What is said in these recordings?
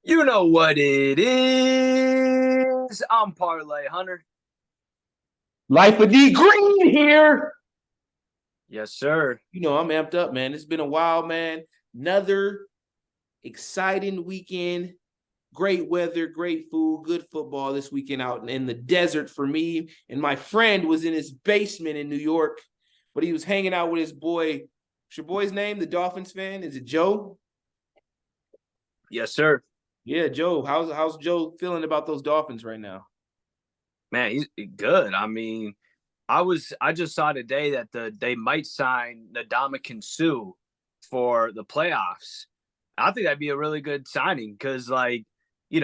You know what it is. I'm Parlay Hunter. Life of D Green here. Yes, sir. You know, I'm amped up, man. It's been a while, man. Another exciting weekend. Great weather, great food, good football this weekend out in the desert for me. And my friend was in his basement in New York, but he was hanging out with his boy. What's your boy's name? The Dolphins fan? Is it Joe? Yes, sir. Yeah, Joe. How's Joe feeling about those Dolphins right now? Man, he's good. I mean, I just saw today that they might sign Ndamukong Suh for the playoffs. I think that'd be a really good signing because, like, you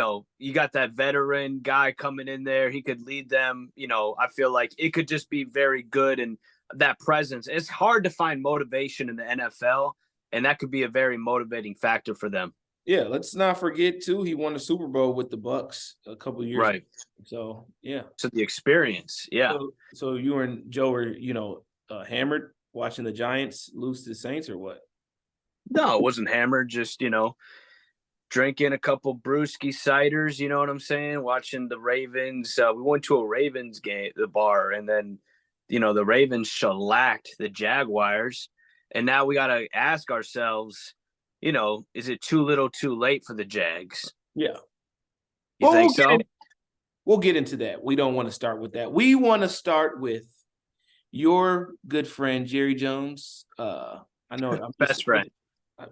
got that veteran guy coming in there. He could lead them. I feel like it could just be very good, and that presence. It's hard to find motivation in the NFL, and that could be a very motivating factor for them. Yeah, let's not forget too. He won the Super Bowl with the Bucks a couple years ago. Right. So yeah. So the experience, yeah. So you and Joe were hammered watching the Giants lose to the Saints or what? No, it wasn't hammered. Just drinking a couple brewski ciders. You know what I'm saying? Watching the Ravens. We went to a Ravens game, the bar, and then the Ravens shellacked the Jaguars, and now we got to ask ourselves, is it too little, too late for the Jags? Yeah. You think so? We'll get into that. We don't want to start with that. We want to start with your good friend Jerry Jones. I know I'm best friend.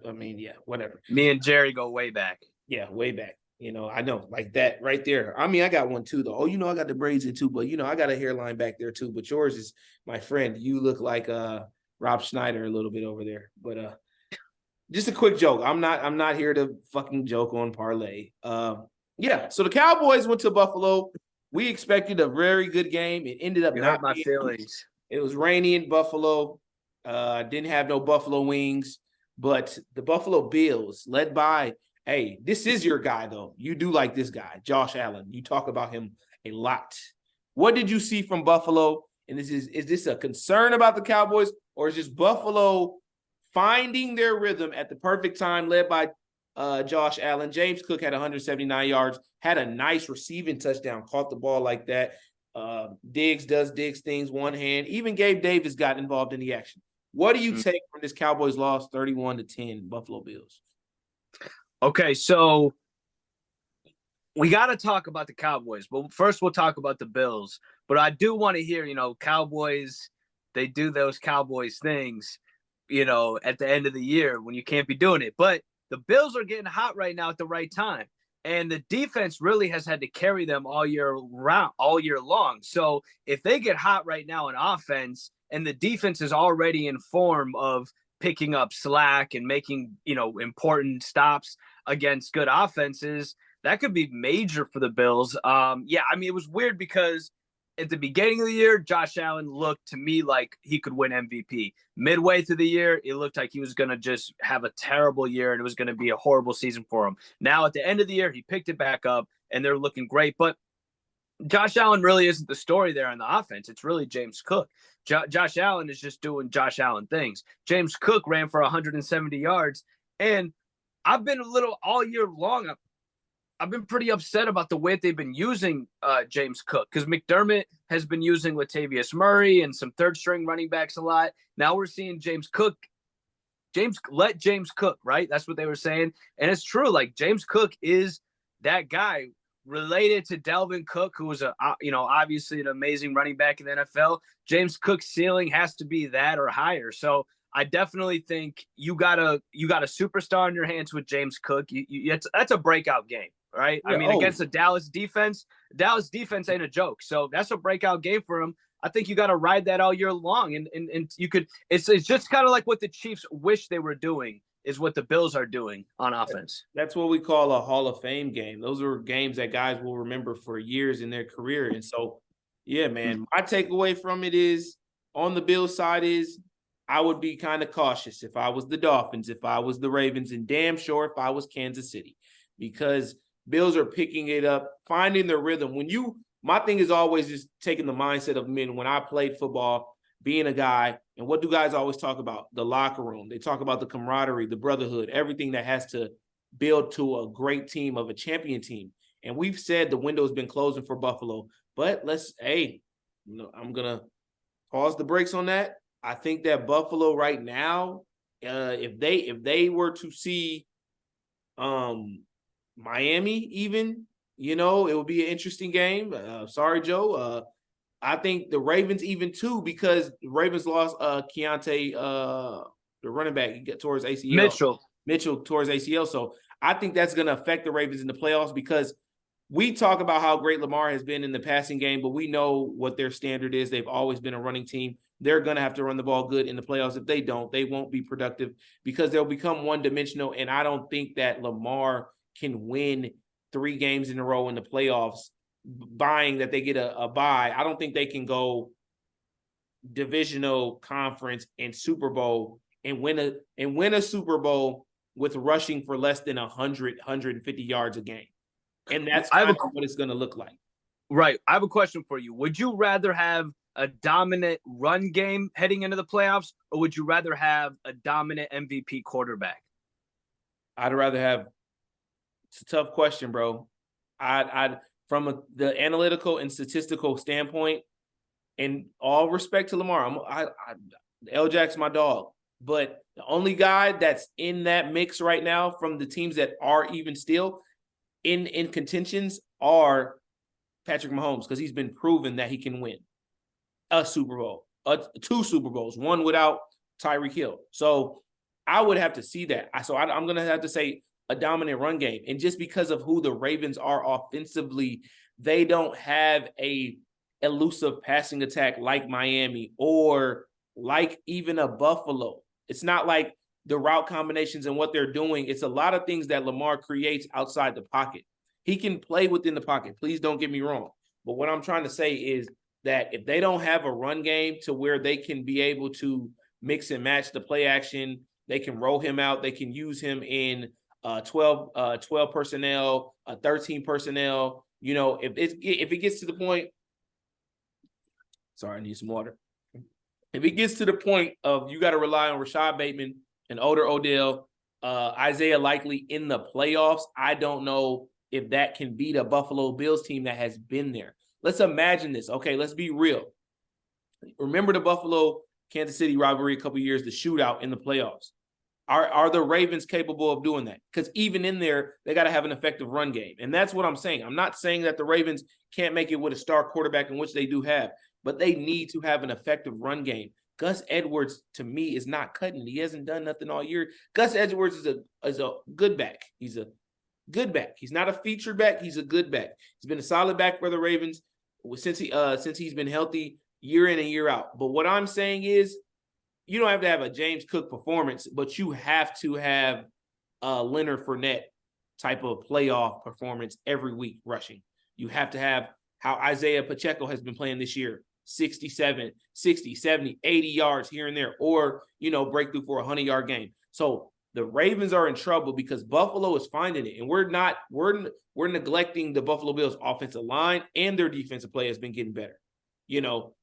I mean, yeah, whatever. Me and Jerry go way back. Yeah, way back. I know, like that right there. I mean, I got one too, though. Oh, I got the braids in too, but I got a hairline back there too. But yours is, my friend. You look like Rob Schneider a little bit over there. But just a quick joke. I'm not here to fucking joke on parlay. Yeah. So the Cowboys went to Buffalo. We expected a very good game. It ended up not my feelings. It was rainy in Buffalo. Didn't have no Buffalo wings, but the Buffalo Bills, led by, hey, this is your guy though. You do like this guy, Josh Allen. You talk about him a lot. What did you see from Buffalo? And is this a concern about the Cowboys, or is just Buffalo finding their rhythm at the perfect time, led by Josh Allen? James Cook had 179 yards, had a nice receiving touchdown, caught the ball like that. Diggs does Diggs things, one hand. Even Gabe Davis got involved in the action. What do you take from this Cowboys loss 31-10 Buffalo Bills? Okay, so we got to talk about the Cowboys, but first we'll talk about the Bills. But I do want to hear, Cowboys, they do those Cowboys things, at the end of the year when you can't be doing it. But the Bills are getting hot right now at the right time. And the defense really has had to carry them all year long. So if they get hot right now in offense and the defense is already in form of picking up slack and making, important stops against good offenses, that could be major for the Bills. It was weird because at the beginning of the year, Josh Allen looked to me like he could win MVP. Midway through the year, it looked like he was going to just have a terrible year and it was going to be a horrible season for him. Now, at the end of the year, he picked it back up and they're looking great. But Josh Allen really isn't the story there on the offense. It's really James Cook. Josh Allen is just doing Josh Allen things. James Cook ran for 170 yards. And I've been a little all year long, I've been pretty upset about the way they've been using James Cook, because McDermott has been using Latavius Murray and some third-string running backs a lot. Now we're seeing James Cook. Let James Cook, right? That's what they were saying. And it's true. Like, James Cook is that guy related to Dalvin Cook, who was obviously an amazing running back in the NFL. James Cook's ceiling has to be that or higher. So I definitely think you got a superstar in your hands with James Cook. That's a breakout game. Right. Yeah, against the Dallas defense ain't a joke. So that's a breakout game for him. I think you got to ride that all year long. And you could, it's just kind of like what the Chiefs wish they were doing is what the Bills are doing on offense. That's what we call a Hall of Fame game. Those are games that guys will remember for years in their career. And so, yeah, man, my takeaway from it is, on the Bills side, is I would be kind of cautious if I was the Dolphins, if I was the Ravens, and damn sure if I was Kansas City, because Bills are picking it up, finding their rhythm. My thing is always just taking the mindset of men. When I played football, being a guy, and what do guys always talk about? The locker room. They talk about the camaraderie, the brotherhood, everything that has to build to a great team of a champion team. And we've said the window's been closing for Buffalo, but I'm gonna pause the brakes on that. I think that Buffalo right now, if they were to see Miami, even, it would be an interesting game. Sorry, Joe. I think the Ravens even too, because the Ravens lost Keontae, the running back, he got towards ACL. Mitchell towards ACL. So I think that's going to affect the Ravens in the playoffs, because we talk about how great Lamar has been in the passing game, but we know what their standard is. They've always been a running team. They're going to have to run the ball good in the playoffs. If they don't, they won't be productive, because they'll become one-dimensional, and I don't think that Lamar can win 3 games in a row in the playoffs, buying that they get a bye. I don't think they can go divisional, conference, and Super Bowl and win a Super Bowl with rushing for less than 150 yards a game. And that's kind of what it's going to look like. Right. I have a question for you. Would you rather have a dominant run game heading into the playoffs, or would you rather have a dominant MVP quarterback? I'd rather have. It's a tough question, bro. I'd from the analytical and statistical standpoint, and all respect to Lamar, L-Jack's my dog. But the only guy that's in that mix right now from the teams that are even still in contentions are Patrick Mahomes, because he's been proven that he can win a Super Bowl, 2 Super Bowls, one without Tyreek Hill. So I would have to see that. I'm going to have to say a dominant run game. And just because of who the Ravens are offensively, they don't have a elusive passing attack like Miami or like even a Buffalo. It's not like the route combinations and what they're doing. It's a lot of things that Lamar creates outside the pocket. He can play within the pocket. Please don't get me wrong. But what I'm trying to say is that if they don't have a run game to where they can be able to mix and match the play action, they can roll him out. They can use him in 12 personnel, 13 personnel. If it gets to the point, sorry, I need some water. If it gets to the point of you got to rely on Rashad Bateman and Odell, Isaiah Likely in the playoffs, I don't know if that can beat a Buffalo Bills team that has been there. Let's imagine this. Okay, let's be real. Remember the Buffalo-Kansas City rivalry a couple years, the shootout in the playoffs. Are the Ravens capable of doing that? Because even in there, they got to have an effective run game. And that's what I'm saying. I'm not saying that the Ravens can't make it with a star quarterback, in which they do have, but they need to have an effective run game. Gus Edwards, to me, is not cutting it. He hasn't done nothing all year. Gus Edwards is a good back. He's a good back. He's not a featured back. He's a good back. He's been a solid back for the Ravens since he's been healthy year in and year out. But what I'm saying is, you don't have to have a James Cook performance, but you have to have a Leonard Fournette type of playoff performance every week rushing. You have to have how Isaiah Pacheco has been playing this year, 67, 60, 70, 80 yards here and there, or, breakthrough for a 100-yard game. So the Ravens are in trouble because Buffalo is finding it, and we're neglecting the Buffalo Bills offensive line, and their defensive play has been getting better.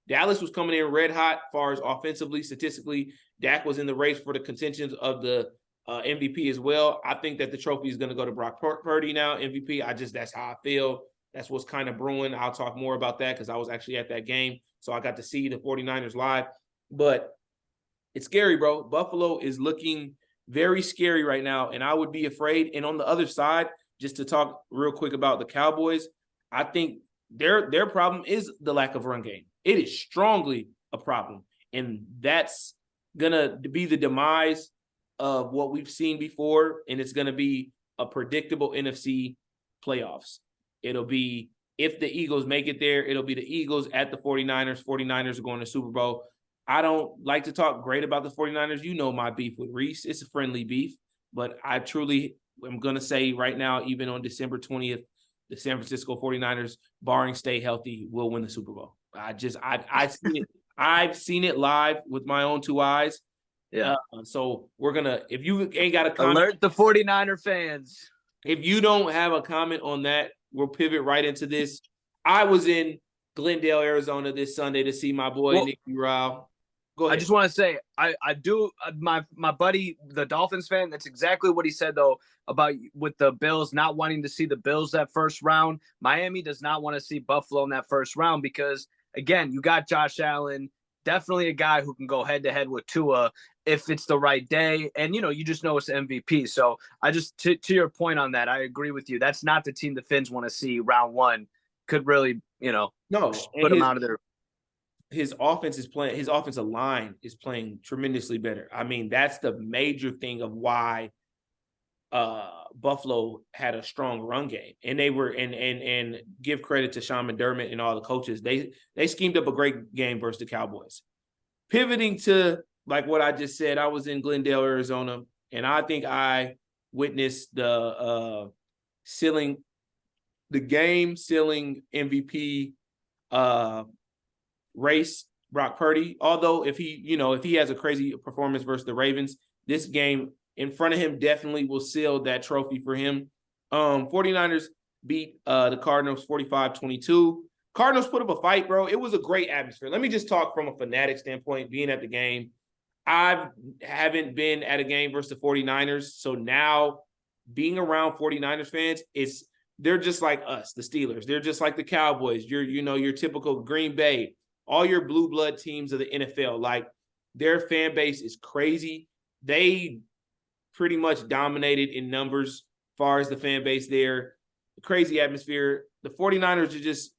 Dallas was coming in red hot as far as offensively, statistically. Dak was in the race for the contentions of the MVP as well. I think that the trophy is going to go to Brock Purdy now, MVP. That's how I feel. That's what's kind of brewing. I'll talk more about that because I was actually at that game. So I got to see the 49ers live. But it's scary, bro. Buffalo is looking very scary right now, and I would be afraid. And on the other side, just to talk real quick about the Cowboys, I think their problem is the lack of run game. It is strongly a problem, and that's gonna be the demise of what we've seen before, and it's gonna be a predictable NFC playoffs. It'll be, if the Eagles make it there, it'll be the Eagles at the 49ers. 49ers are going to Super Bowl. I don't like to talk great about the 49ers. You know my beef with Reese. It's a friendly beef, but I truly am gonna say right now, even on December 20th, the San Francisco 49ers, barring stay healthy, will win the Super Bowl. I've seen it. I've seen it live with my own 2 eyes. Yeah. So we're gonna, if you ain't got a comment, alert the 49er fans. If you don't have a comment on that, we'll pivot right into this. I was in Glendale, Arizona this Sunday to see my boy Nick Rao. Go I ahead. just want to say I do my buddy, the Dolphins fan. That's exactly what he said though about with the Bills not wanting to see the Bills that first round. Miami does not want to see Buffalo in that first round because again, you got Josh Allen, definitely a guy who can go head to head with Tua if it's the right day, and you just know it's MVP. So I just to your point on that, I agree with you. That's not the team the Finns want to see round one. Could really No, and put them out of their. his offense is playing, his offensive line is playing tremendously better. I mean, that's the major thing of why Buffalo had a strong run game. And they were and give credit to Sean McDermott and all the coaches. They schemed up a great game versus the Cowboys. Pivoting to like what I just said, I was in Glendale, Arizona, and I think I witnessed the game ceiling MVP race, Brock Purdy. Although if he has a crazy performance versus the Ravens, this game in front of him definitely will seal that trophy for him. 49ers beat the Cardinals 45-22. Cardinals put up a fight, bro. It was a great atmosphere. Let me just talk from a fanatic standpoint, being at the game. I haven't been at a game versus the 49ers. So now being around 49ers fans, they're just like us, the Steelers. They're just like the Cowboys. Your typical Green Bay, all your blue blood teams of the NFL. Like their fan base is crazy. They pretty much dominated in numbers as far as the fan base there. Crazy atmosphere. The 49ers are just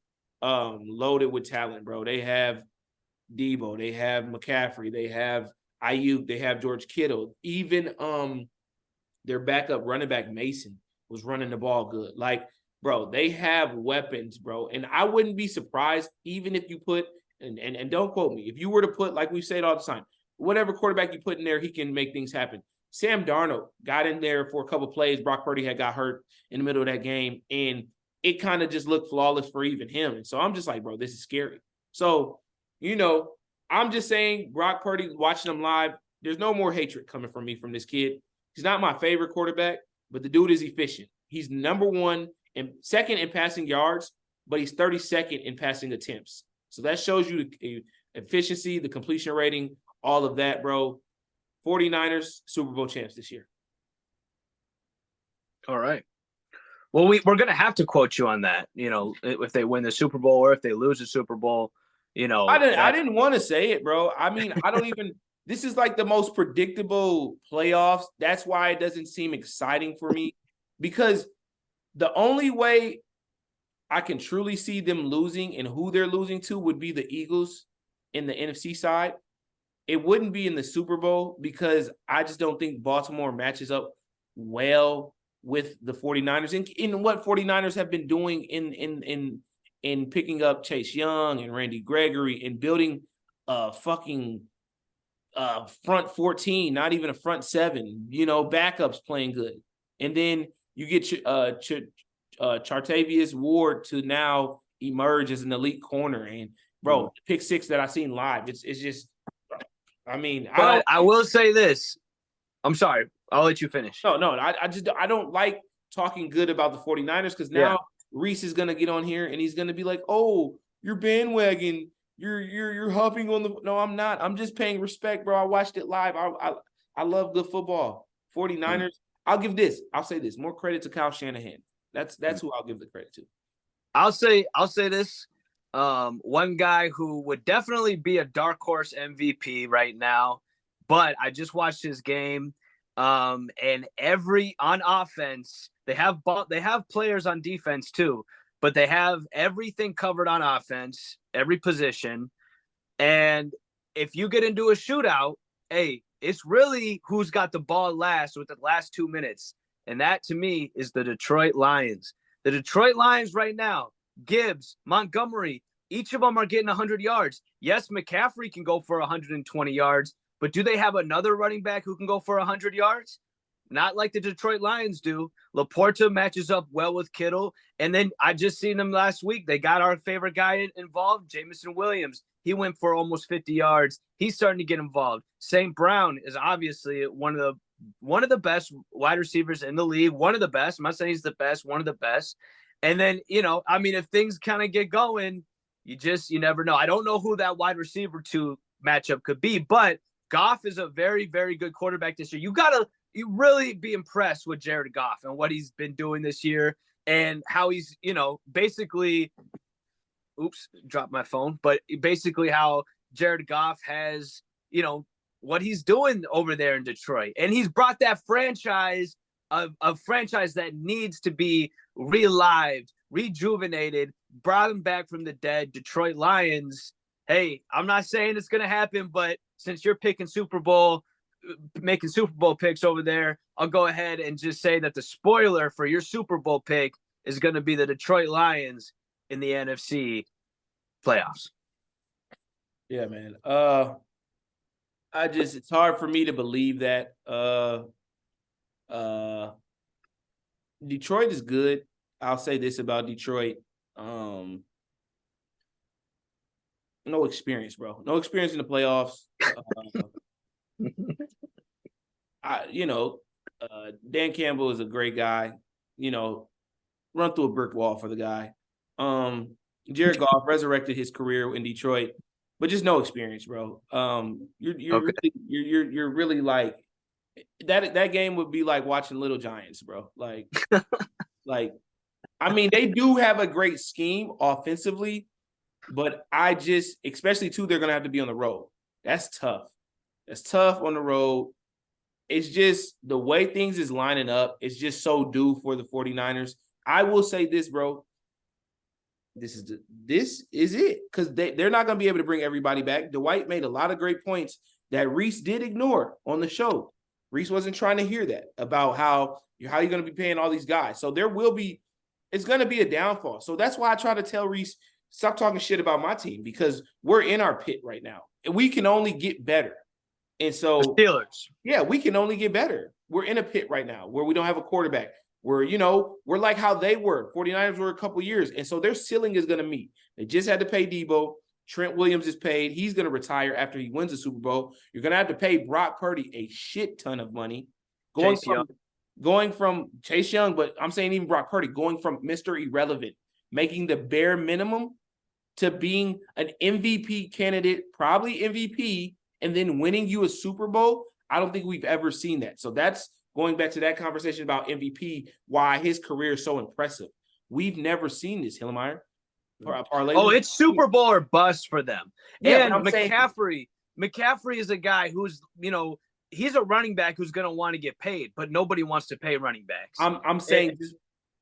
loaded with talent, bro. They have Debo, they have McCaffrey, they have Ayuk, they have George Kittle. Even their backup running back Mason was running the ball good. Like, bro, they have weapons, bro. And I wouldn't be surprised even if you put and don't quote me, if you were to put, like we say it all the time, whatever quarterback you put in there, he can make things happen. Sam Darnold got in there for a couple plays. Brock Purdy had got hurt in the middle of that game, and it kind of just looked flawless for even him. And so I'm just like, bro, this is scary. So, I'm just saying, Brock Purdy, watching him live, there's no more hatred coming from me from this kid. He's not my favorite quarterback, but the dude is efficient. He's number one and second in passing yards, but he's 32nd in passing attempts. So that shows you the efficiency, the completion rating, all of that, bro. 49ers, Super Bowl champs this year. All right. Well, we're going to have to quote you on that, if they win the Super Bowl or if they lose the Super Bowl, I didn't want to say it, bro. I mean, I don't even – this is like the most predictable playoffs. That's why it doesn't seem exciting for me, because the only way I can truly see them losing and who they're losing to would be the Eagles in the NFC side. It wouldn't be in the Super Bowl because I just don't think Baltimore matches up well with the 49ers and in what 49ers have been doing in picking up Chase Young and Randy Gregory and building a fucking front 14, not even a front 7, backups playing good. And then you get Chartavius Ward to now emerge as an elite corner. And, bro, pick 6 that I seen live, it's just – I mean, I will say this. I'm sorry. I'll let you finish. No, I don't like talking good about the 49ers because now Reese is going to get on here and he's going to be like, oh, you're bandwagon. You're hopping on the – no, I'm not. I'm just paying respect, bro. I watched it live. I love good football. 49ers, I'll say this. More credit to Kyle Shanahan. That's who I'll give the credit to. I'll say this. One guy who would definitely be a dark horse MVP right now, but I just watched his game. And on offense, they have players on defense too, but they have everything covered on offense, every position. And if you get into a shootout, hey, it's really who's got the ball last with the last 2 minutes. And that to me is the Detroit Lions. The Detroit Lions right now, Gibbs, Montgomery, each of them are getting 100 yards. Yes, McCaffrey can go for 120 yards, but do they have another running back who can go for 100 yards? Not like the Detroit Lions do. Laporta matches up well with Kittle. And then I just seen them last week. They got our favorite guy involved, Jamison Williams. He went for almost 50 yards. He's starting to get involved. St. Brown is obviously one of the best wide receivers in the league. One of the best. I'm not saying he's the best, one of the best. And then, if things kind of get going, you never know. I don't know who that wide receiver 2 matchup could be. But Goff is a very, very good quarterback this year. You really be impressed with Jared Goff and what he's been doing this year and how he's, basically, dropped my phone, but basically how Jared Goff has, what he's doing over there in Detroit. And he's brought that franchise, a franchise that needs to be relived, rejuvenated, brought him back from the dead. Detroit Lions. Hey, I'm not saying it's going to happen, but since you're making Super Bowl picks over there, I'll go ahead and just say that the spoiler for your Super Bowl pick is going to be the Detroit Lions in the NFC playoffs. Yeah, man. It's hard for me to believe that. Detroit is good. I'll say this about Detroit. No experience, bro. No experience in the playoffs. Dan Campbell is a great guy. Run through a brick wall for the guy. Jared Goff resurrected his career in Detroit, but just no experience, bro. You're really like that game would be like watching Little Giants, bro. Like, I mean, they do have a great scheme offensively, but especially too, they're gonna have to be on the road. That's tough. That's tough on the road. It's just the way things is lining up. It's just so due for the 49ers. I will say this, bro. This is it. Because they're not going to be able to bring everybody back. Dwight made a lot of great points that Reese did ignore on the show. Reese wasn't trying to hear that about how you're going to be paying all these guys. So it's going to be a downfall. So that's why I try to tell Reese, stop talking shit about my team, because we're in our pit right now. And we can only get better. And so the Steelers. Yeah, we can only get better. We're in a pit right now where we don't have a quarterback. We're like how they were. 49ers were a couple years. And so their ceiling is going to meet. They just had to pay Debo. Trent Williams is paid. He's going to retire after he wins the Super Bowl. You're going to have to pay Brock Purdy a shit ton of money. Going from Chase Young, but I'm saying even Brock Purdy, going from Mr. Irrelevant, making the bare minimum to being an MVP candidate, probably MVP, and then winning you a Super Bowl. I don't think we've ever seen that. So that's going back to that conversation about MVP, why his career is so impressive. We've never seen this, Hillmeyer. It's Super Bowl or bust for them. Yeah, and McCaffrey is a guy who's, he's a running back who's going to want to get paid, but nobody wants to pay running backs. I'm saying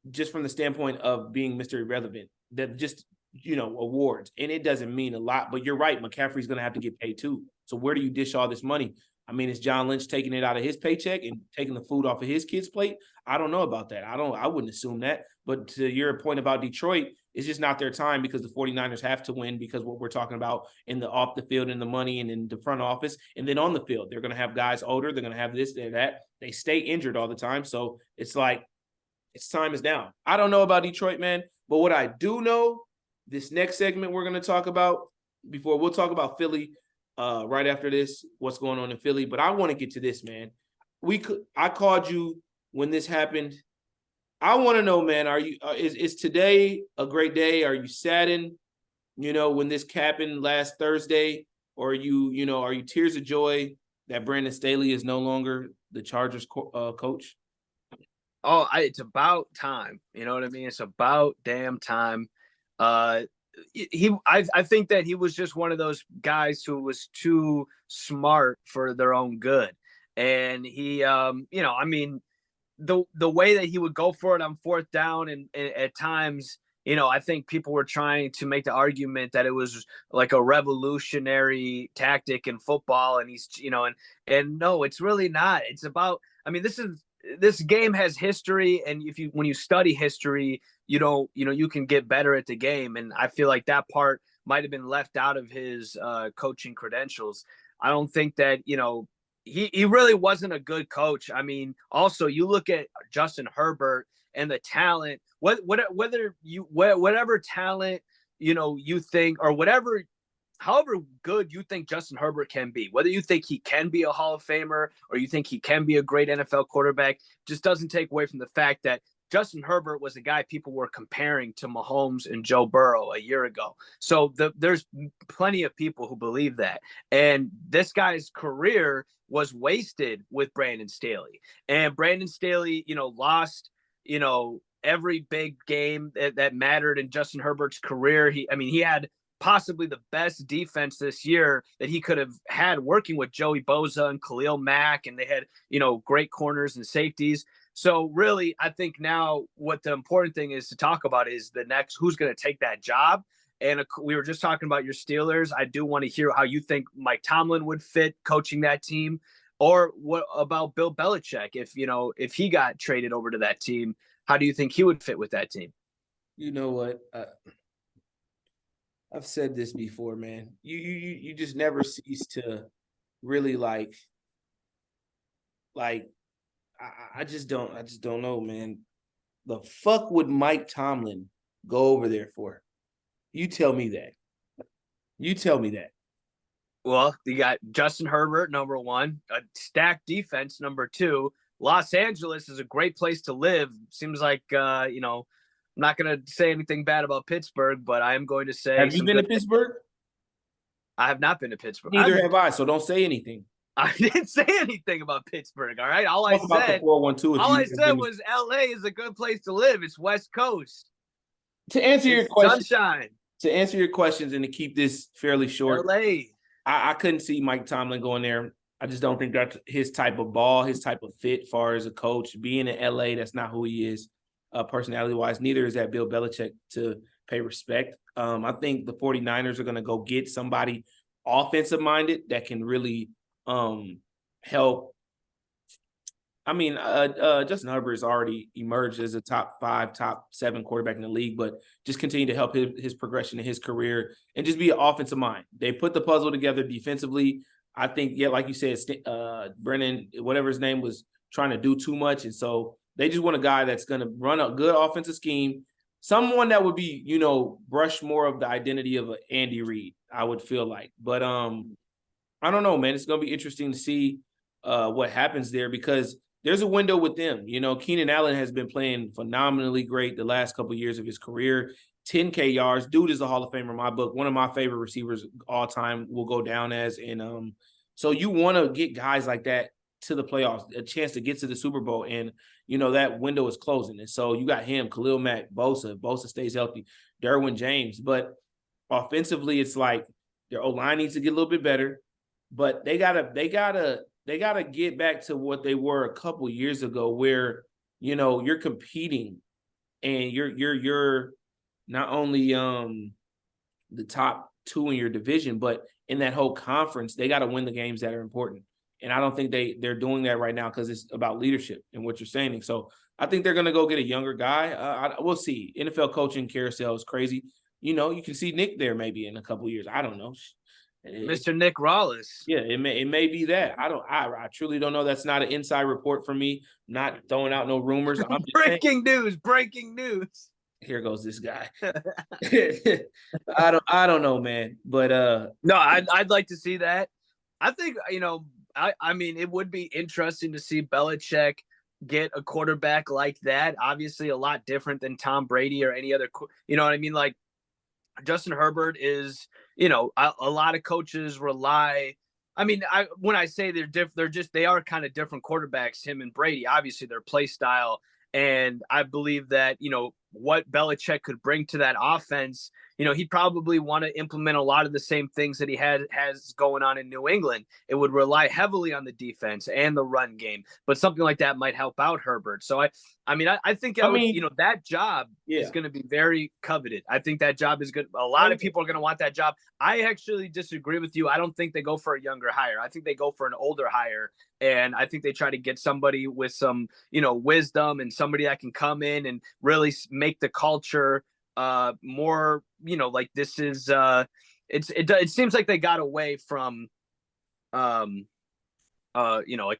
just from the standpoint of being Mr. Irrelevant, that just, awards. And it doesn't mean a lot, but you're right. McCaffrey's going to have to get paid too. So where do you dish all this money? I mean, is John Lynch taking it out of his paycheck and taking the food off of his kid's plate? I don't know about that. I wouldn't assume that. But to your point about Detroit, it's just not their time, because the 49ers have to win, because what we're talking about in the off the field and the money and in the front office and then on the field, they're going to have guys older. They're going to have this, that. They stay injured all the time. So it's like, its time is down. I don't know about Detroit, man. But what I do know, this next segment we're going to talk about, we'll talk about Philly right after this, what's going on in Philly. But I want to get to this, man. I called you when this happened. I want to know, man, is today a great day? Are you saddened, when this happened last Thursday? Or are you tears of joy that Brandon Staley is no longer the Chargers coach? Oh, it's about time. You know what I mean? It's about damn time. I think that he was just one of those guys who was too smart for their own good. And he, the way that he would go for it on fourth down and at times, I think people were trying to make the argument that it was like a revolutionary tactic in football. And he's, and no, it's really not. It's about, this game has history. And when you study history, you can get better at the game. And I feel like that part might've been left out of his coaching credentials. I don't think that, he really wasn't a good coach. I mean, also you look at Justin Herbert and the talent, whatever talent, you think, or however good you think Justin Herbert can be, whether you think he can be a Hall of Famer or you think he can be a great NFL quarterback, just doesn't take away from the fact that Justin Herbert was the guy people were comparing to Mahomes and Joe Burrow a year ago. So there's plenty of people who believe that. And this guy's career was wasted with Brandon Staley. And Brandon Staley, lost, every big game that mattered in Justin Herbert's career. He had possibly the best defense this year that he could have had working with Joey Bosa and Khalil Mack, and they had, great corners and safeties. So really, I think now what the important thing is to talk about is the next, who's going to take that job. And we were just talking about your Steelers. I do want to hear how you think Mike Tomlin would fit coaching that team, or what about Bill Belichick? If he got traded over to that team, how do you think he would fit with that team? You know what? I've said this before, man. You just never cease to really like I just don't know, man. The fuck would Mike Tomlin go over there for? You tell me that. Well, you got Justin Herbert, number one, a stacked defense, number two. Los Angeles is a great place to live. Seems like, I'm not going to say anything bad about Pittsburgh, but I am going to say. Have you been to Pittsburgh? I have not been to Pittsburgh. Neither have I, so don't say anything. I didn't say anything about Pittsburgh, all right? All I said was LA is a good place to live. It's West Coast. To answer your question, sunshine. To answer your questions and to keep this fairly short, LA. I couldn't see Mike Tomlin going there. I just don't think that's his type of ball, his type of fit, far as a coach. Being in LA, that's not who he is, personality-wise. Neither is that Bill Belichick to pay respect. I think the 49ers are going to go get somebody offensive-minded that can really help. Justin Herbert has already emerged as a top 5, top 7 quarterback in the league, but just continue to help his progression in his career and just be an offensive mind. They put the puzzle together defensively. I think, like you said, Brennan, whatever his name was, trying to do too much. And so they just want a guy that's going to run a good offensive scheme, someone that would be, brush more of the identity of Andy Reid, I would feel like. But I don't know, man. It's going to be interesting to see what happens there, because there's a window with them. Keenan Allen has been playing phenomenally great the last couple of years of his career. 10K yards. Dude is a Hall of Famer in my book. One of my favorite receivers all time will go down as. And so you want to get guys like that to the playoffs, a chance to get to the Super Bowl. And, that window is closing. And so you got him, Khalil Mack, Bosa stays healthy, Derwin James. But offensively, it's like their O-line needs to get a little bit better. But they gotta get back to what they were a couple years ago, where you're competing and you're not only the top 2 in your division, but in that whole conference, they got to win the games that are important. And I don't think they're doing that right now, because it's about leadership and what you're saying. So I think they're going to go get a younger guy. We'll see. NFL coaching carousel is crazy. You can see Nick there maybe in a couple years. I don't know. Mr. Nick Rawlins. Yeah, it may be that. I truly don't know. That's not an inside report for me. Not throwing out no rumors. Breaking news. Here goes this guy. I don't know, man. But no, I'd like to see that. I think, it would be interesting to see Belichick get a quarterback like that. Obviously a lot different than Tom Brady or any other, like Justin Herbert is, a lot of coaches rely. When I say they are kind of different quarterbacks, him and Brady. Obviously, their play style, and I believe that what Belichick could bring to that offense. He'd probably want to implement a lot of the same things that he has going on in New England. It would rely heavily on the defense and the run game, but something like that might help out Herbert. So I think that job is going to be very coveted. I think that job is good. A lot of people are going to want that job. I actually disagree with you. I don't think they go for a younger hire. I think they go for an older hire, and I think they try to get somebody with some, wisdom and somebody that can come in and really make the culture more, like this is it seems like they got away from like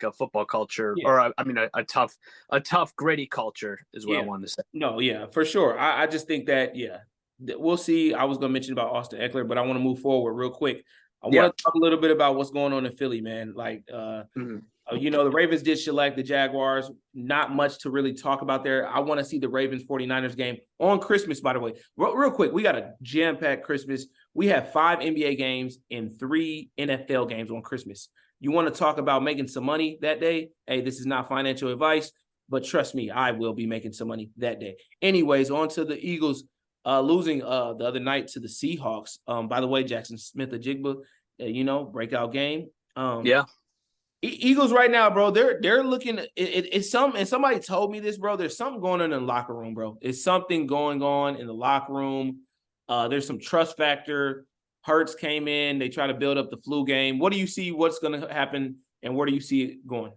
a football culture, or a tough gritty culture is what I wanted to say. No, yeah, for sure. I just think that we'll see. I was going to mention about Austin Eckler, but I want to move forward real quick. I want to talk a little bit about what's going on in Philly, man. Like The Ravens did select the Jaguars. Not much to really talk about there. I want to see the Ravens 49ers game on Christmas, by the way. Real quick, we got a jam-packed Christmas. We have 5 NBA games and 3 NFL games on Christmas. You want to talk about making some money that day? Hey, this is not financial advice, but trust me, I will be making some money that day. Anyways, on to the Eagles losing the other night to the Seahawks. By the way, Jackson Smith-Njigba, breakout game. Yeah. Eagles right now, bro, they're looking it's some, and somebody told me this, bro. There's something going on in the locker room, bro. It's something going on in the locker room. There's some trust factor. Hurts came in, they try to build up the flu game. What do you see what's going to happen, and where do you see it going?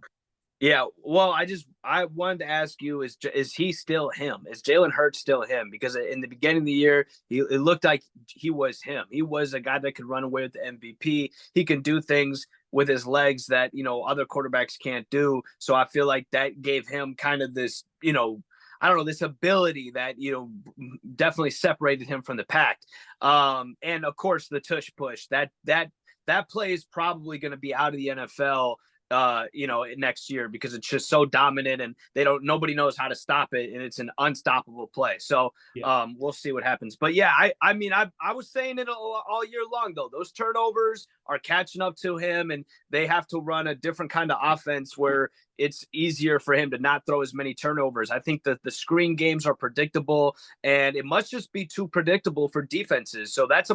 Yeah, well, I wanted to ask you, is he still him? Is Jalen Hurts still him? Because in the beginning of the year, it looked like he was him. He was a guy that could run away with the MVP. He can do things with his legs that, other quarterbacks can't do. So I feel like that gave him kind of this, I don't know, this ability that, definitely separated him from the pack. And of course the tush push, that play is probably going to be out of the NFL next year, because it's just so dominant and nobody knows how to stop it, and it's an unstoppable play. So we'll see what happens. But yeah, I was saying it all year long, though. Those turnovers are catching up to him, and they have to run a different kind of offense where it's easier for him to not throw as many turnovers. I think that the screen games are predictable, and it must just be too predictable for defenses. So that's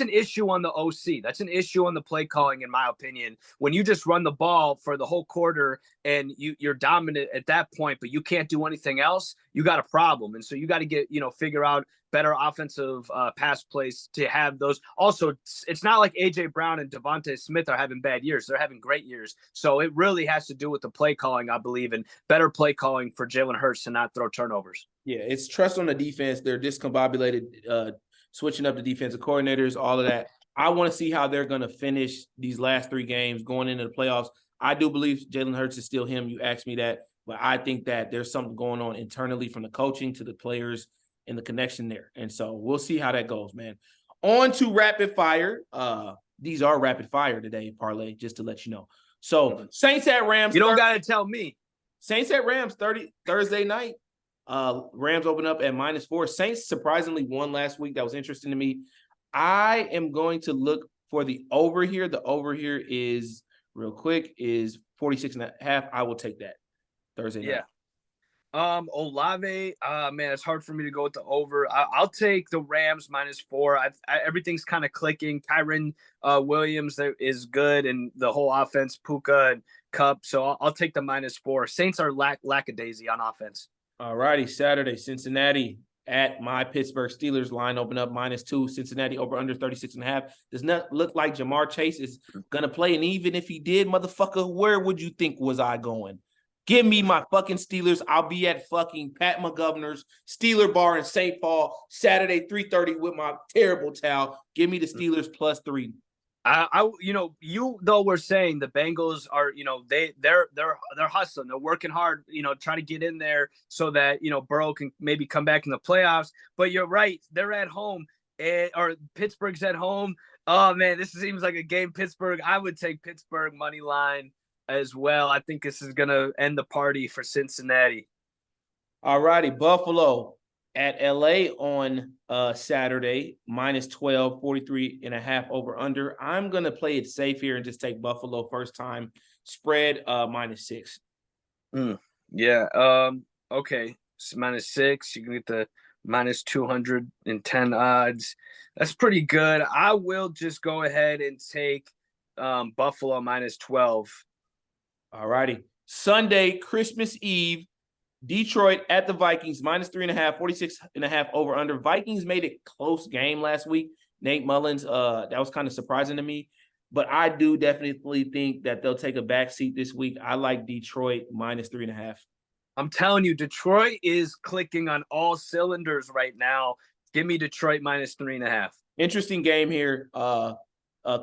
an issue on the OC. That's an issue on the play calling, in my opinion. When you just run the ball for the whole quarter and you're dominant at that point, but you can't do anything else, you got a problem. And so you got to figure out better offensive pass plays to have those. Also, it's not like AJ Brown and Devontae Smith are having bad years. They're having great years. So it really has to do with the play calling, I believe, and better play calling for Jalen Hurts to not throw turnovers. Yeah, it's trust on the defense. They're discombobulated, switching up the defensive coordinators, all of that. I want to see how they're going to finish these last 3 games going into the playoffs. I do believe Jalen Hurts is still him. You asked me that, but I think that there's something going on internally from the coaching to the players and the connection there. And so we'll see how that goes, man. On to rapid fire. These are rapid fire today, Parlay, just to let you know. So Saints at Rams. You don't got to tell me. Saints at Rams Thursday night. Rams open up at -4. Saints surprisingly won last week. That was interesting to me. I am going to look for the over here. The over here is, real quick, is 46.5. I will take that Thursday night. Yeah. Olave, man, it's hard for me to go with the over. I'll take the Rams -4. Everything's kind of clicking. Kyren Williams is good, and the whole offense, Puka and Kupp. So I'll take the -4. Saints are lackadaisy on offense. All righty, Saturday, Cincinnati at my Pittsburgh Steelers. Line open up -2. Cincinnati over under 36.5. Does not look like Jamar Chase is gonna play, and even if he did, motherfucker, where would you think was I going? Give me my fucking Steelers. I'll be at fucking Pat McGovern's Steeler Bar in St. Paul Saturday 3:30 with my terrible towel. Give me the Steelers +3. You though were saying the Bengals are, they're hustling, they're working hard, trying to get in there so that Burrow can maybe come back in the playoffs. But you're right, they're at home, or Pittsburgh's at home. Oh man, this seems like a game. Pittsburgh, I would take Pittsburgh money line as well. I think this is gonna end the party for Cincinnati. All righty, Buffalo at LA on Saturday, -12, 43.5 over under. I'm gonna play it safe here and just take Buffalo first time spread -6. Yeah. Okay. It's -6. You can get the -210 odds. That's pretty good. I will just go ahead and take Buffalo -12. All righty. Sunday, Christmas Eve, Detroit at the Vikings, -3.5, 46.5 over under. Vikings made it close game last week. Nate Mullins, that was kind of surprising to me. But I do definitely think that they'll take a back seat this week. I like Detroit -3.5. I'm telling you, Detroit is clicking on all cylinders right now. Give me Detroit -3.5. Interesting game here.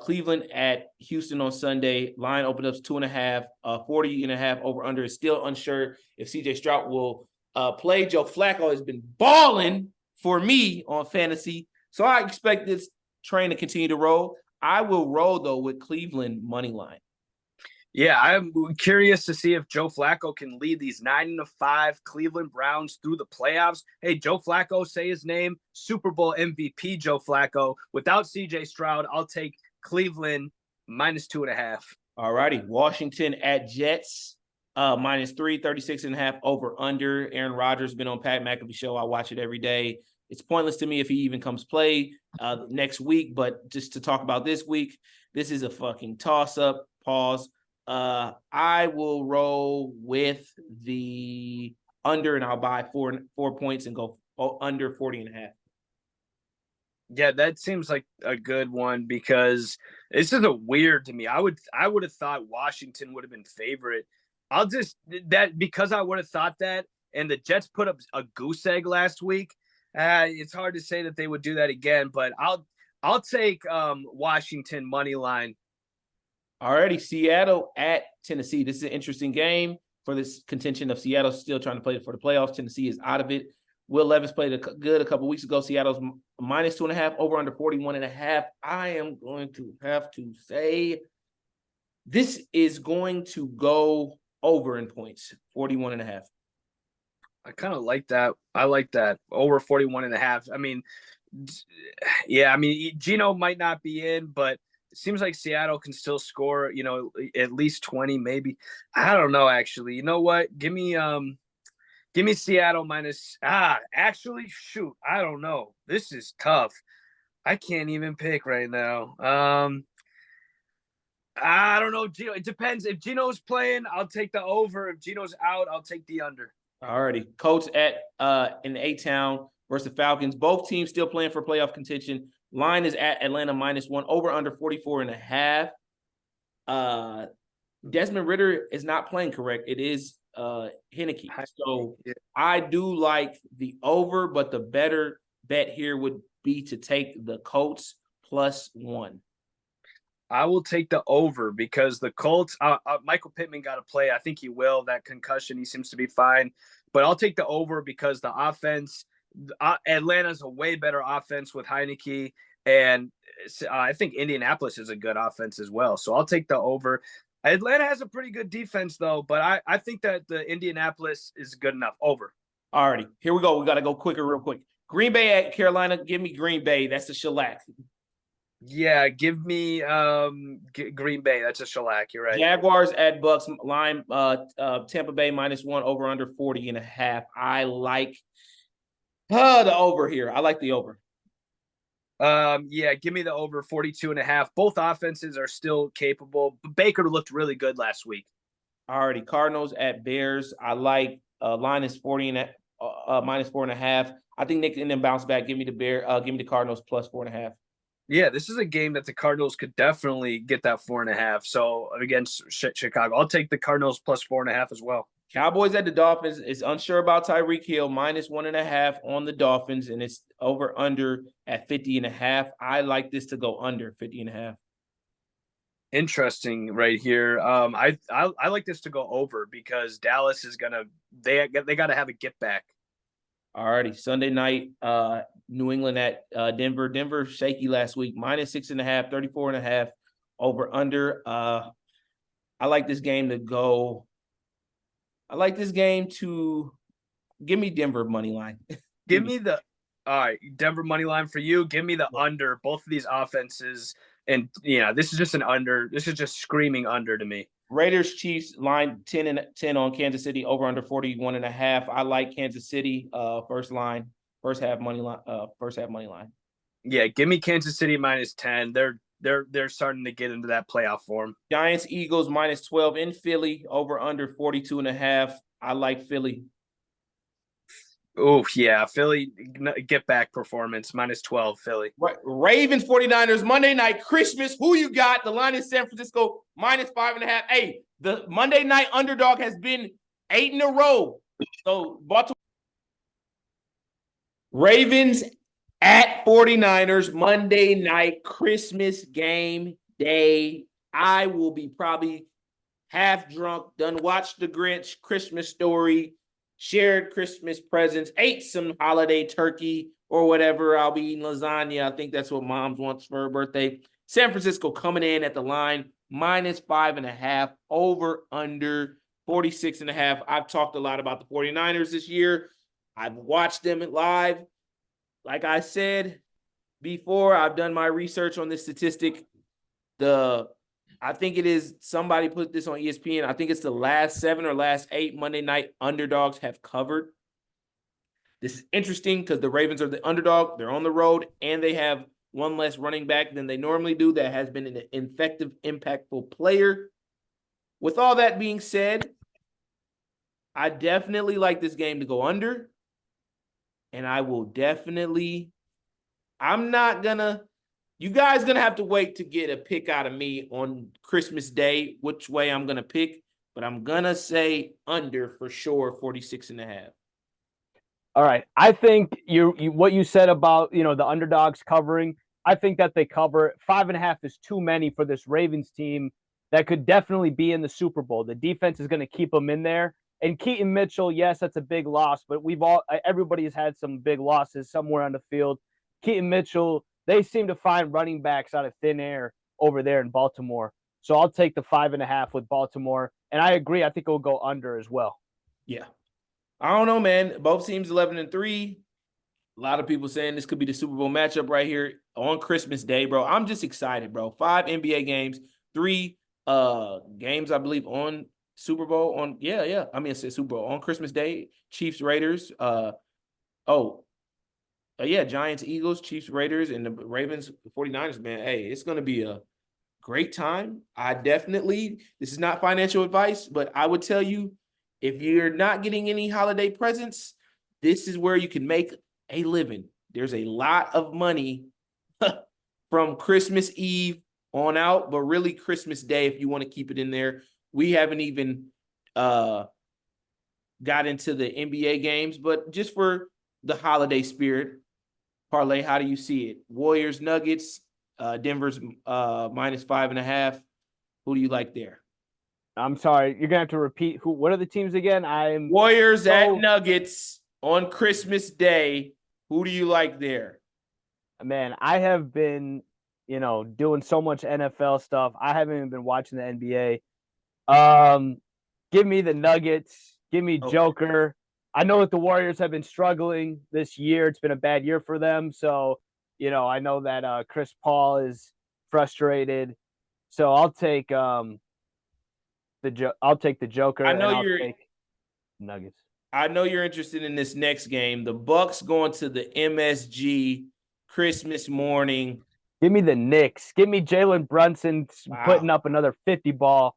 Cleveland at Houston on Sunday. Line opened up to 2.5, 40.5 over under. Is still unsure if CJ Stroud will play. Joe Flacco has been balling for me on fantasy, so I expect this train to continue to roll. I will roll though with Cleveland money line. Yeah, I'm curious to see if Joe Flacco can lead these 9-5 Cleveland Browns through the playoffs. Hey, Joe Flacco, say his name, Super Bowl MVP Joe Flacco. Without CJ Stroud, I'll take Cleveland -2.5. All righty. Washington at Jets, -3, 36.5 over under. Aaron Rodgers been on Pat McAfee show. I watch it every day. It's pointless to me if he even comes play next week, but just to talk about this week, this is a fucking toss-up. Pause. I will roll with the under, and I'll buy 4 points and go under 40.5. Yeah, that seems like a good one because this is a weird to me. I would have thought Washington would have been favorite. I'll just that because I would have thought that, and the Jets put up a goose egg last week. It's hard to say that they would do that again, but I'll take Washington money line. Alrighty, Seattle at Tennessee. This is an interesting game for this contention of Seattle still trying to play for the playoffs. Tennessee is out of it. Will Levis played good a couple weeks ago. Seattle's -2.5, over under 41.5. I am going to have to say this is going to go over in points, 41.5. I kind of like that. I like that over 41.5. I mean, yeah, I mean, Gino might not be in, but it seems like Seattle can still score, at least 20, maybe. I don't know, actually. You know what? Give me Seattle minus. Actually, shoot. I don't know. This is tough. I can't even pick right now. I don't know, Gino. It depends. If Gino's playing, I'll take the over. If Gino's out, I'll take the under. Alrighty. Colts at in the A-Town versus the Falcons. Both teams still playing for playoff contention. Line is at Atlanta -1, over under 44.5. Desmond Ridder is not playing correct. It is Heineke. So I do like the over, but the better bet here would be to take the Colts +1. I will take the over because the Colts, Michael Pittman got to play. I think he will. That concussion, he seems to be fine. But I'll take the over because the offense, Atlanta's a way better offense with Heineke. And I think Indianapolis is a good offense as well. So I'll take the over. Atlanta has a pretty good defense, though. But I think that the Indianapolis is good enough. Over. Alrighty, here we go. We got to go quicker real quick. Green Bay at Carolina. Give me Green Bay. That's a shellac. Yeah, give me Green Bay. That's a shellac. You're right. Jaguars at Bucks. Line Tampa Bay -1, over under 40.5. I like the over here. I like the over. Yeah, give me the over 42.5. Both offenses are still capable. Baker looked really good last week. Alrighty, Cardinals at Bears. I like line is 40 and -4.5. I think Nick can then bounce back. Give me the Cardinals +4.5. Yeah, this is a game that the Cardinals could definitely get that 4.5. So against Chicago, I'll take the Cardinals +4.5 as well. Cowboys at the Dolphins is unsure about Tyreek Hill, -1.5 on the Dolphins, and it's over under at 50.5. I like this to go under 50.5. Interesting right here. I like this to go over because Dallas is they got to have a get back. Alrighty, Sunday night, New England at Denver. Denver shaky last week, -6.5, 34.5 over under. I like this game to go. I like this game to give me Denver money line. Give me the all right, Denver money line for you. Give me the under. Both of these offenses, and this is just an under. This is just screaming under to me. Raiders Chiefs line 10 on Kansas City, over under 41.5. I like Kansas City first half money line. Yeah, give me Kansas City -10. They're starting to get into that playoff form. Giants Eagles -12 in Philly, over under 42.5. I like Philly. Oh yeah, Philly get back performance -12 Philly. Ravens 49ers Monday night Christmas. Who you got? The line is San Francisco -5.5. Hey, the Monday night underdog has been 8 in a row. So Baltimore Ravens at 49ers Monday night Christmas game day. I will be probably half drunk, done watched the Grinch Christmas Story, shared Christmas presents, ate some holiday turkey or whatever. I'll be eating lasagna. I think that's what Mom's wants for her birthday. San Francisco coming in at the line -5.5, over under 46.5. I've talked a lot about the 49ers this year. I've watched them live. Like I said before, I've done my research on this statistic. I think it is, somebody put this on ESPN. I think it's the last 7 or last 8 Monday night underdogs have covered. This is interesting because the Ravens are the underdog. They're on the road, and they have one less running back than they normally do that has been an effective, impactful player. With all that being said, I definitely like this game to go under. And I will definitely, you guys going to have to wait to get a pick out of me on Christmas Day, which way I'm going to pick. But I'm going to say under for sure, 46.5. All right. I think what you said about, the underdogs covering, I think that they cover. 5.5 is too many for this Ravens team that could definitely be in the Super Bowl. The defense is going to keep them in there. And Keaton Mitchell, yes, that's a big loss, but everybody has had some big losses somewhere on the field. Keaton Mitchell, they seem to find running backs out of thin air over there in Baltimore. So I'll take the 5.5 with Baltimore. And I agree. I think it'll go under as well. Yeah. I don't know, man. Both teams 11-3. A lot of people saying this could be the Super Bowl matchup right here on Christmas Day, bro. I'm just excited, bro. 5 NBA games, 3 games, I believe, on Super Bowl on it's Super Bowl on Christmas Day. Chiefs, Raiders. Giants, Eagles, Chiefs, Raiders, and the Ravens, 49ers, man. Hey, it's gonna be a great time. This is not financial advice, but I would tell you, if you're not getting any holiday presents, this is where you can make a living. There's a lot of money from Christmas Eve on out, but really Christmas Day, if you want to keep it in there. We haven't even got into the NBA games, but just for the holiday spirit, parlay, how do you see it? Warriors, Nuggets, Denver's -5.5. Who do you like there? I'm sorry, you're gonna have to repeat. What are the teams again? Warriors at Nuggets on Christmas Day. Who do you like there? Man, I have been, doing so much NFL stuff. I haven't even been watching the NBA. Give me the Nuggets. Give me Joker. I know that the Warriors have been struggling this year. It's been a bad year for them. So, I know that Chris Paul is frustrated. So I'll take the Joker. I'll take Nuggets. I know you're interested in this next game. The Bucks going to the MSG Christmas morning. Give me the Knicks. Give me Jalen Brunson putting up another 50 ball,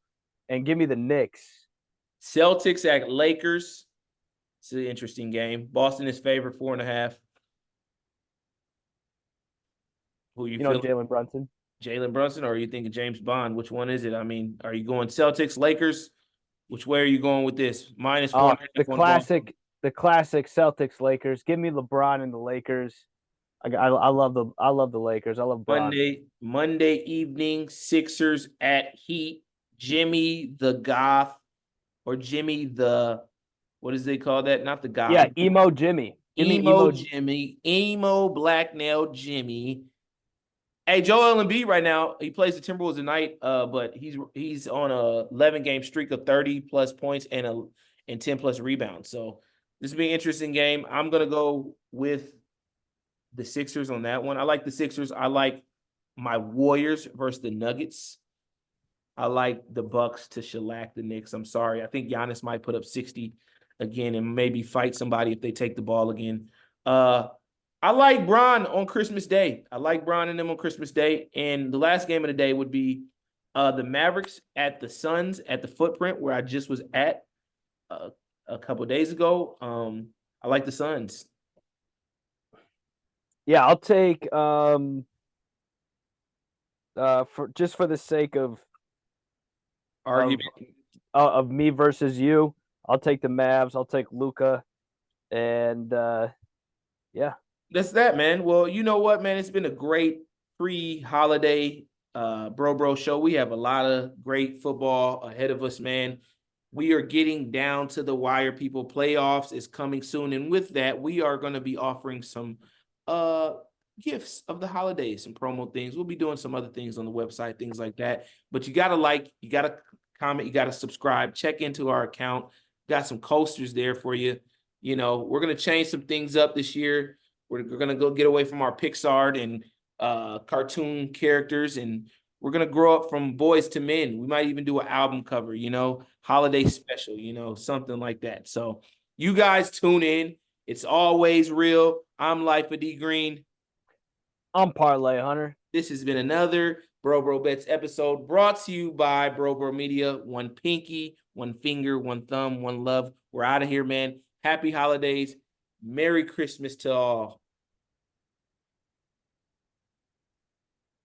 and give me the Knicks. Celtics at Lakers. It's an interesting game. Boston is favored 4.5. Who you feeling? Jalen Brunson. Jalen Brunson, or are you thinking James Bond? Which one is it? I mean, are you going Celtics, Lakers? Which way are you going with this? -4. The classic Celtics, Lakers. Give me LeBron and the Lakers. I love the Lakers. I love LeBron. Monday evening, Sixers at Heat. Jimmy the Goth, or Jimmy the, what does they call that? Not the Goth. Yeah, emo Jimmy. Emo Jimmy. Emo Black Nail Jimmy. Hey, Joel Embiid right now, he plays the Timberwolves tonight, but he's on a 11-game streak of 30+ points and 10+ rebounds. So this will be an interesting game. I'm going to go with the Sixers on that one. I like the Sixers. I like my Warriors versus the Nuggets. I like the Bucks to shellac the Knicks. I'm sorry. I think Giannis might put up 60 again and maybe fight somebody if they take the ball again. I like Bron on Christmas Day. I like Bron and them on Christmas Day. And the last game of the day would be the Mavericks at the Suns at the Footprint, where I just was at a couple of days ago. I like the Suns. Yeah, I'll take for the sake of argument of me versus you, I'll take the Mavs. I'll take Luka, and yeah. That's that, man. Well, you know what, man? It's been a great pre-holiday bro show. We have a lot of great football ahead of us, man. We are getting down to the wire, people. Playoffs is coming soon. And with that, we are going to be offering some gifts of the holidays, some promo things. We'll be doing some other things on the website, things like that. But you got to like, you got to comment, you got to subscribe, check into our account. Got some coasters there for you. You know, we're going to change some things up this year. We're going to go get away from our Pixar and cartoon characters, and we're going to grow up from boys to men. We might even do an album cover, you know, holiday special, you know, something like that. So you guys tune in. It's always real. I'm Life of D Green. I'm Parlay Hunter. This has been another Bro Bets episode brought to you by Bro Media. One pinky, one finger, one thumb, one love. We're out of here, man. Happy holidays. Merry Christmas to all.